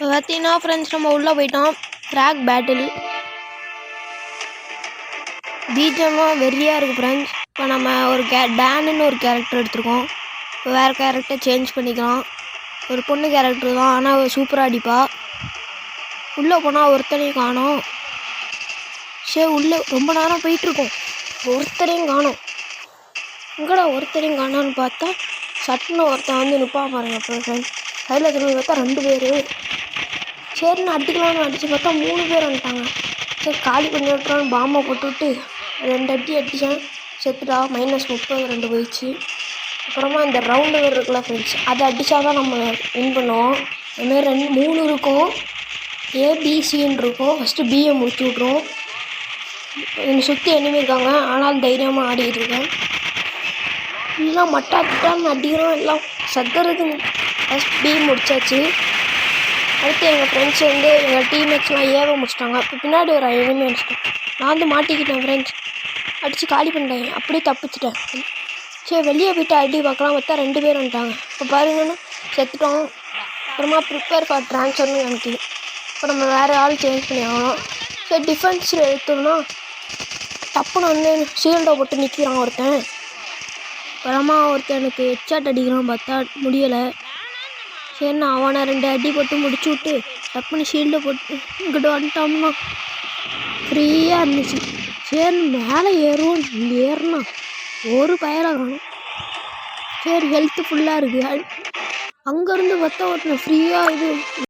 இப்போ பார்த்தீங்கன்னா ஃப்ரெண்ட்ஸ் நம்ம உள்ளே போயிட்டோம். கிராக் பேட்டில் பீஜமாக வெறியாக இருக்குது ஃப்ரெண்ட்ஸ். இப்போ நம்ம ஒரு டேனுன்னு ஒரு கேரக்டர் எடுத்துருக்கோம். இப்போ வேறு கேரக்டர் சேஞ்ச் பண்ணிக்கலாம். ஒரு பொண்ணு கேரக்டர் தான், ஆனால் அவள் சூப்பராக அடிப்பா. உள்ளே போனால் ஒருத்தனையும் காணோம். சரி, உள்ளே ரொம்ப நேரம் போயிட்டுருக்கோம், ஒருத்தரையும் காணோம். எங்கடா ஒருத்தரையும் காணோன்னு பார்த்தா சட்டுன்னு ஒருத்தன் வந்து நிற்பான் பாருங்க. அப்புறம் ஃப்ரெண்ட்ஸ் கையில் திரும்பி பார்த்தா 2 பேர். சரின்னு அடிக்கலான்னு அடித்து பார்த்தா 3 பேர் வந்துட்டாங்க. சரி காலி பண்ணி விட்டுறான்னு பாம்பை போட்டுவிட்டு 2 அடி அடித்தேன், செத்துட்டா. -32 போயிடுச்சு. அப்புறமா இந்த ரவுண்டு இருக்குல்ல ஃப்ரெண்ட்ஸ், அதை அடித்தா தான் நம்ம வின் பண்ணுவோம். அதுமாதிரி 3 இருக்கும், ஏபிசின்னு இருக்கும். ஃபஸ்ட்டு பிஏ முடிச்சு விட்ருவோம். என்னை சுற்றி எனிமி இருக்காங்க, ஆனால் தைரியமாக ஆடிக்கிட்டு இருக்கேன். எல்லாம் மட்டான்னு அடிக்கிறோம், எல்லாம் சத்துறதுன்னு. ஃபஸ்ட் பி முடிச்சாச்சு. அடுத்து எங்கள் ஃப்ரெண்ட்ஸ் வந்து எங்கள் டீம்மேட்ஸ்லாம் ஏவ முடிச்சிட்டாங்க. இப்போ பின்னாடி ஒரு எனிமி அடிச்சிட்டேன். நான் வந்து மாட்டிக்கிட்டேன் ஃப்ரெண்ட்ஸ். அடித்து காலி பண்ணிட்டேன், அப்படியே தப்பிச்சிட்டேன். சரி வெளியே போய்ட்டு அடி பார்க்கலாம் பார்த்தா 2 பேர் வந்துட்டாங்க. இப்போ பாருங்கன்னா செத்துட்டோம். அப்புறமா ப்ரிப்பேர் ஃபார் ட்ரான்ஸ்ஃபர்னு நினைக்கிது. இப்போ நம்ம வேறு ஆள் சேஞ்ச் பண்ணி ஆகணும். சரி டிஃபென்ஸில் எடுத்தோம்னா டப்புன்னு வந்து ஷீல்டை போட்டு நிற்கிறான் ஒருத்தன். அப்புறமா ஒருத்தனுக்கு ஹெட்ஷாட் அடிக்கிறான், பார்த்தா முடியலை. சரி நான் அவனை 2 அடி போட்டு முடிச்சு விட்டு டப்புன்னு ஷீல்டை போட்டு இங்கிட்ட வந்துட்டோம்னா ஃப்ரீயாக இருந்துச்சு. சரி மேலே ஏறினா ஒரு பயலை காணும். சரி ஹெல்த்து ஃபுல்லாக இருக்குது. அங்கேருந்து பார்த்தா ஒருத்தன் ஃப்ரீயாக இது